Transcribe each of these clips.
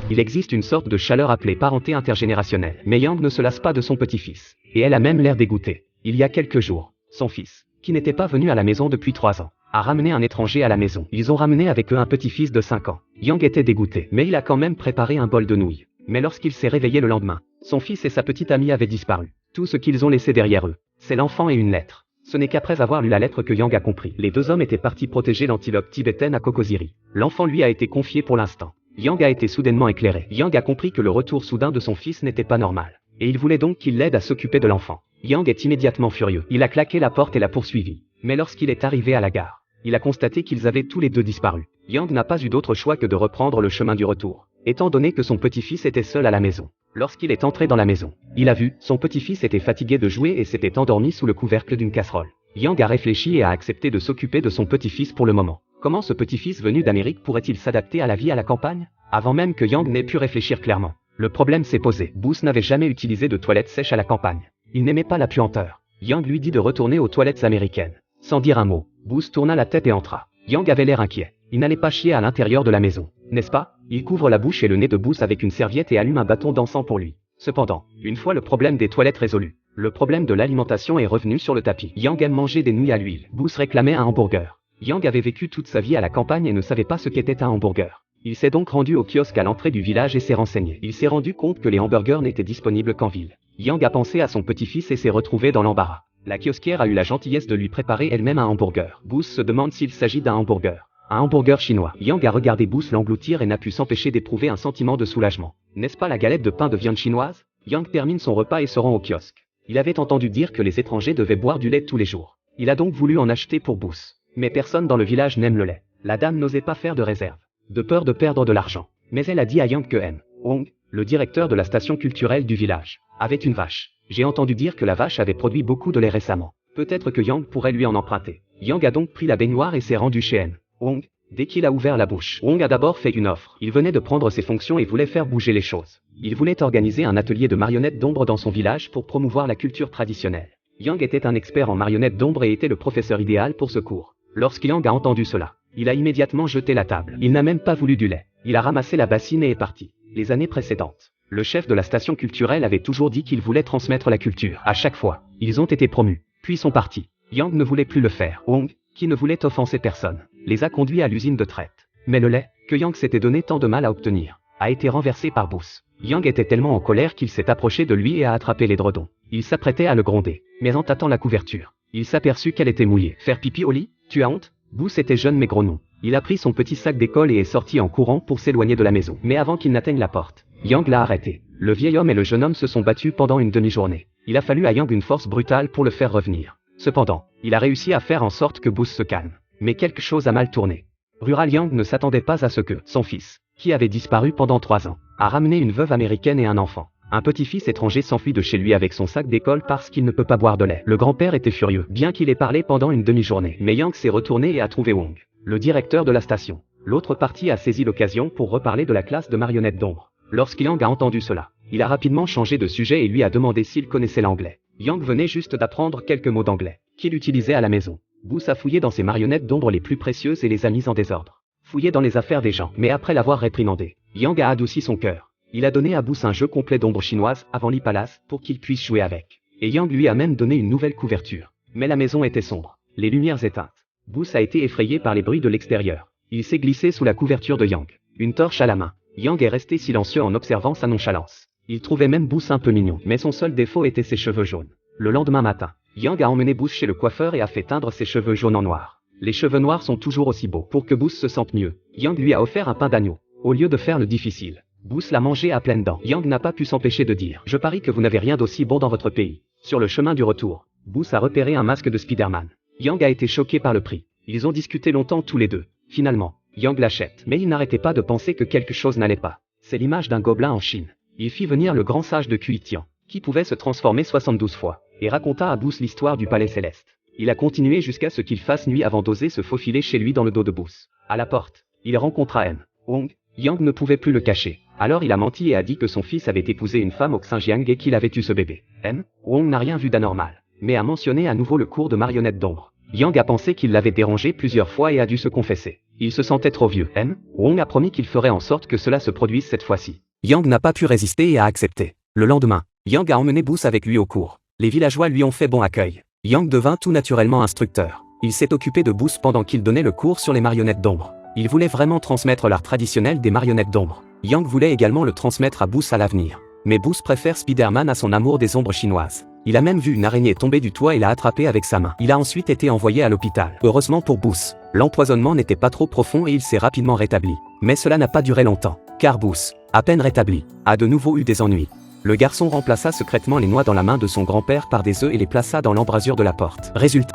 Il existe une sorte de chaleur appelée parenté intergénérationnelle. Mais Yang ne se lasse pas de son petit-fils. Et elle a même l'air dégoûtée. Il y a quelques jours, son fils, qui n'était pas venu à la maison depuis 3 ans, a ramené un étranger à la maison. Ils ont ramené avec eux un petit-fils de 5 ans. Yang était dégoûté, mais il a quand même préparé un bol de nouilles. Mais lorsqu'il s'est réveillé le lendemain, son fils et sa petite amie avaient disparu. Tout ce qu'ils ont laissé derrière eux, c'est l'enfant et une lettre. Ce n'est qu'après avoir lu la lettre que Yang a compris. Les 2 hommes étaient partis protéger l'antilope tibétaine à Cocosiri. L'enfant lui a été confié pour l'instant. Yang a été soudainement éclairé. Yang a compris que le retour soudain de son fils n'était pas normal. Et il voulait donc qu'il l'aide à s'occuper de l'enfant. Yang est immédiatement furieux. Il a claqué la porte et l'a poursuivi. Mais lorsqu'il est arrivé à la gare, il a constaté qu'ils avaient tous les 2 disparu. Yang n'a pas eu d'autre choix que de reprendre le chemin du retour, étant donné que son petit-fils était seul à la maison. Lorsqu'il est entré dans la maison, il a vu, son petit-fils était fatigué de jouer et s'était endormi sous le couvercle d'une casserole. Yang a réfléchi et a accepté de s'occuper de son petit-fils pour le moment. Comment ce petit-fils venu d'Amérique pourrait-il s'adapter à la vie à la campagne? Avant même que Yang n'ait pu réfléchir clairement, le problème s'est posé. Booth n'avait jamais utilisé de toilettes sèches à la campagne. Il n'aimait pas la puanteur. Yang lui dit de retourner aux toilettes américaines. Sans dire un mot, Booth tourna la tête et entra. Yang avait l'air inquiet. Il n'allait pas chier à l'intérieur de la maison, n'est-ce pas? Il couvre la bouche et le nez de Booth avec une serviette et allume un bâton d'encens pour lui. Cependant, une fois le problème des toilettes résolu, le problème de l'alimentation est revenu sur le tapis. Yang aime manger des nouilles à l'huile. Booth réclamait un hamburger. Yang avait vécu toute sa vie à la campagne et ne savait pas ce qu'était un hamburger. Il s'est donc rendu au kiosque à l'entrée du village et s'est renseigné. Il s'est rendu compte que les hamburgers n'étaient disponibles qu'en ville. Yang a pensé à son petit-fils et s'est retrouvé dans l'embarras. La kiosquière a eu la gentillesse de lui préparer elle-même un hamburger. Booth se demande s'il s'agit d'un hamburger. Un hamburger chinois. Yang a regardé Booth l'engloutir et n'a pu s'empêcher d'éprouver un sentiment de soulagement. N'est-ce pas la galette de pain de viande chinoise? Yang termine son repas et se rend au kiosque. Il avait entendu dire que les étrangers devaient boire du lait tous les jours. Il a donc voulu en acheter pour Booth. Mais personne dans le village n'aime le lait. La dame n'osait pas faire de réserve, de peur de perdre de l'argent. Mais elle a dit à Yang que M. Hong, le directeur de la station culturelle du village, avait une vache. J'ai entendu dire que la vache avait produit beaucoup de lait récemment. Peut-être que Yang pourrait lui en emprunter. Yang a donc pris la baignoire et s'est rendu chez M. Hong. Dès qu'il a ouvert la bouche, Hong a d'abord fait une offre. Il venait de prendre ses fonctions et voulait faire bouger les choses. Il voulait organiser un atelier de marionnettes d'ombre dans son village pour promouvoir la culture traditionnelle. Yang était un expert en marionnettes d'ombre et était le professeur idéal pour ce cours. Lorsqu'Yang a entendu cela, il a immédiatement jeté la table. Il n'a même pas voulu du lait. Il a ramassé la bassine et est parti. Les années précédentes, le chef de la station culturelle avait toujours dit qu'il voulait transmettre la culture. À chaque fois, ils ont été promus, puis sont partis. Yang ne voulait plus le faire. Hong, qui ne voulait offenser personne, les a conduits à l'usine de traite. Mais le lait, que Yang s'était donné tant de mal à obtenir, a été renversé par Booth. Yang était tellement en colère qu'il s'est approché de lui et a attrapé l'édredon. Il s'apprêtait à le gronder, mais en tâtant la couverture, il s'aperçut qu'elle était mouillée. Faire pipi au lit? Tu as honte? Booth était jeune mais gros non. Il a pris son petit sac d'école et est sorti en courant pour s'éloigner de la maison. Mais avant qu'il n'atteigne la porte, Yang l'a arrêté. Le vieil homme et le jeune homme se sont battus pendant une demi-journée. Il a fallu à Yang une force brutale pour le faire revenir. Cependant, il a réussi à faire en sorte que Booth se calme. Mais quelque chose a mal tourné. Rural Yang ne s'attendait pas à ce que son fils, qui avait disparu pendant 3 ans, a ramené une veuve américaine et un enfant. Un petit-fils étranger s'enfuit de chez lui avec son sac d'école parce qu'il ne peut pas boire de lait. Le grand-père était furieux, bien qu'il ait parlé pendant une demi-journée. Mais Yang s'est retourné et a trouvé Wong, le directeur de la station. L'autre partie a saisi l'occasion pour reparler de la classe de marionnettes d'ombre. Lorsqu'Yang a entendu cela, il a rapidement changé de sujet et lui a demandé s'il connaissait l'anglais. Yang venait juste d'apprendre quelques mots d'anglais, qu'il utilisait à la maison. Booth a fouillé dans ses marionnettes d'ombre les plus précieuses et les a mises en désordre. Fouillé dans les affaires des gens. Mais après l'avoir réprimandé, Yang a adouci son cœur. Il a donné à Booth un jeu complet d'ombre chinoise avant l'Ipalace pour qu'il puisse jouer avec. Et Yang lui a même donné une nouvelle couverture. Mais la maison était sombre, les lumières éteintes. Booth a été effrayé par les bruits de l'extérieur. Il s'est glissé sous la couverture de Yang, une torche à la main. Yang est resté silencieux en observant sa nonchalance. Il trouvait même Booth un peu mignon, mais son seul défaut était ses cheveux jaunes. Le lendemain matin, Yang a emmené Booth chez le coiffeur et a fait teindre ses cheveux jaunes en noir. Les cheveux noirs sont toujours aussi beaux. Pour que Booth se sente mieux, Yang lui a offert un pain d'agneau, au lieu de faire le difficile. Booth l'a mangé à pleines dents. Yang n'a pas pu s'empêcher de dire « Je parie que vous n'avez rien d'aussi bon dans votre pays ». Sur le chemin du retour, Booth a repéré un masque de Spider-Man. Yang a été choqué par le prix. Ils ont discuté longtemps tous les deux. Finalement, Yang l'achète. Mais il n'arrêtait pas de penser que quelque chose n'allait pas. C'est l'image d'un gobelin en Chine. Il fit venir le grand sage de Kuitian, qui pouvait se transformer 72 fois, et raconta à Booth l'histoire du palais céleste. Il a continué jusqu'à ce qu'il fasse nuit avant d'oser se faufiler chez lui dans le dos de Booth. À la porte, il rencontra M. Hong. Yang ne pouvait plus le cacher. Alors il a menti et a dit que son fils avait épousé une femme au Xinjiang et qu'il avait eu ce bébé. M. Hong n'a rien vu d'anormal, mais a mentionné à nouveau le cours de marionnettes d'ombre. Yang a pensé qu'il l'avait dérangé plusieurs fois et a dû se confesser. Il se sentait trop vieux. Wong a promis qu'il ferait en sorte que cela se produise cette fois-ci. Yang n'a pas pu résister et a accepté. Le lendemain, Yang a emmené Boost avec lui au cours. Les villageois lui ont fait bon accueil. Yang devint tout naturellement instructeur. Il s'est occupé de Boost pendant qu'il donnait le cours sur les marionnettes d'ombre. Il voulait vraiment transmettre l'art traditionnel des marionnettes d'ombre. Yang voulait également le transmettre à Boost à l'avenir. Mais Boost préfère Spider-Man à son amour des ombres chinoises. Il a même vu une araignée tomber du toit et l'a attrapée avec sa main. Il a ensuite été envoyé à l'hôpital. Heureusement pour Boost, l'empoisonnement n'était pas trop profond et il s'est rapidement rétabli. Mais cela n'a pas duré longtemps, car Boost, à peine rétabli, a de nouveau eu des ennuis. Le garçon remplaça secrètement les noix dans la main de son grand-père par des œufs et les plaça dans l'embrasure de la porte. Résultat,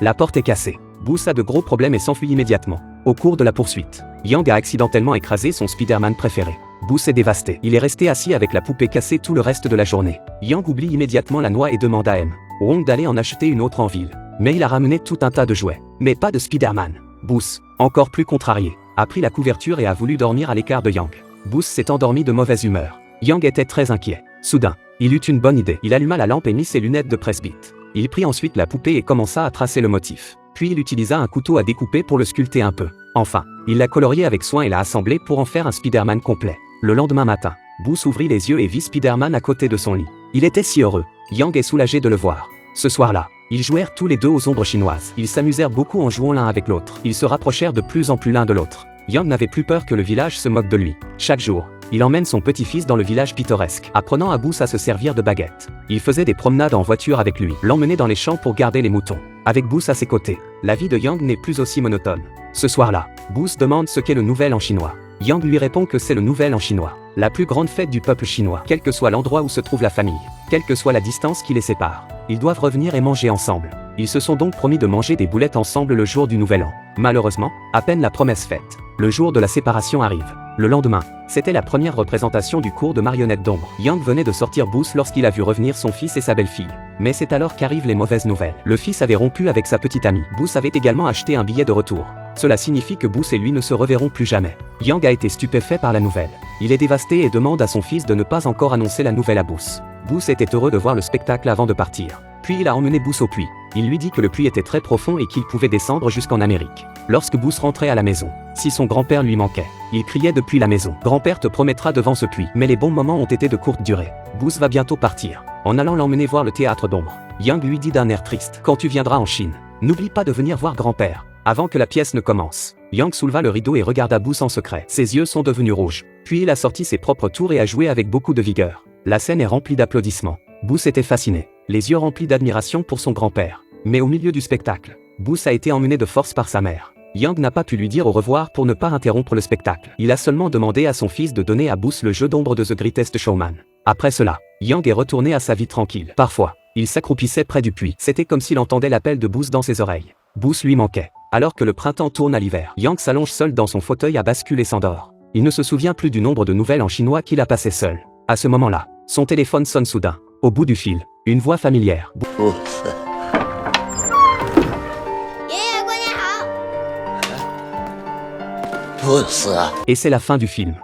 la porte est cassée. Boost a de gros problèmes et s'enfuit immédiatement. Au cours de la poursuite, Yang a accidentellement écrasé son Spider-Man préféré. Boost est dévasté. Il est resté assis avec la poupée cassée tout le reste de la journée. Yang oublie immédiatement la noix et demande à Wong d'aller en acheter une autre en ville. Mais il a ramené tout un tas de jouets. Mais pas de Spider-Man. Boost, encore plus contrarié, a pris la couverture et a voulu dormir à l'écart de Yang. Boost s'est endormi de mauvaise humeur. Yang était très inquiet. Soudain, il eut une bonne idée. Il alluma la lampe et mit ses lunettes de presbyte. Il prit ensuite la poupée et commença à tracer le motif. Puis il utilisa un couteau à découper pour le sculpter un peu. Enfin, il l'a colorié avec soin et l'a assemblé pour en faire un Spider-Man complet. Le lendemain matin, Boost ouvrit les yeux et vit Spider-Man à côté de son lit. Il était si heureux. Yang est soulagé de le voir. Ce soir-là, ils jouèrent tous les deux aux ombres chinoises. Ils s'amusèrent beaucoup en jouant l'un avec l'autre. Ils se rapprochèrent de plus en plus l'un de l'autre. Yang n'avait plus peur que le village se moque de lui. Chaque jour, il emmène son petit-fils dans le village pittoresque, apprenant à Boost à se servir de baguette. Il faisait des promenades en voiture avec lui, l'emmenait dans les champs pour garder les moutons. Avec Boost à ses côtés, la vie de Yang n'est plus aussi monotone. Ce soir-là, Boost demande ce qu'est le Nouvel An chinois. Yang lui répond que c'est le Nouvel An chinois, la plus grande fête du peuple chinois. Quel que soit l'endroit où se trouve la famille, quelle que soit la distance qui les sépare, ils doivent revenir et manger ensemble. Ils se sont donc promis de manger des boulettes ensemble le jour du Nouvel An. Malheureusement, à peine la promesse faite, le jour de la séparation arrive. Le lendemain, c'était la première représentation du cours de marionnettes d'ombre. Yang venait de sortir Boost lorsqu'il a vu revenir son fils et sa belle-fille. Mais c'est alors qu'arrivent les mauvaises nouvelles. Le fils avait rompu avec sa petite amie. Boost avait également acheté un billet de retour. Cela signifie que Boost et lui ne se reverront plus jamais. Yang a été stupéfait par la nouvelle. Il est dévasté et demande à son fils de ne pas encore annoncer la nouvelle à Boost. Boost était heureux de voir le spectacle avant de partir. Puis il a emmené Boost au puits. Il lui dit que le puits était très profond et qu'il pouvait descendre jusqu'en Amérique. Lorsque Boost rentrait à la maison, si son grand-père lui manquait, il criait depuis la maison. Grand-père te promettra devant ce puits. Mais les bons moments ont été de courte durée. Boost va bientôt partir. En allant l'emmener voir le théâtre d'ombre, Yang lui dit d'un air triste: quand tu viendras en Chine, n'oublie pas de venir voir grand-père. Avant que la pièce ne commence, Yang souleva le rideau et regarda Boost en secret. Ses yeux sont devenus rouges. Puis il a sorti ses propres tours et a joué avec beaucoup de vigueur. La scène est remplie d'applaudissements. Boost était fasciné, les yeux remplis d'admiration pour son grand-père. Mais au milieu du spectacle, Boost a été emmené de force par sa mère. Yang n'a pas pu lui dire au revoir pour ne pas interrompre le spectacle. Il a seulement demandé à son fils de donner à Boost le jeu d'ombre de The Greatest Showman. Après cela, Yang est retourné à sa vie tranquille. Parfois, il s'accroupissait près du puits. C'était comme s'il entendait l'appel de Boost dans ses oreilles. Boost lui manquait. Alors que le printemps tourne à l'hiver, Yang s'allonge seul dans son fauteuil à bascule et s'endort. Il ne se souvient plus du nombre de nouvelles en chinois qu'il a passé seul. À ce moment-là, son téléphone sonne soudain. Au bout du fil, une voix familière. Et c'est la fin du film.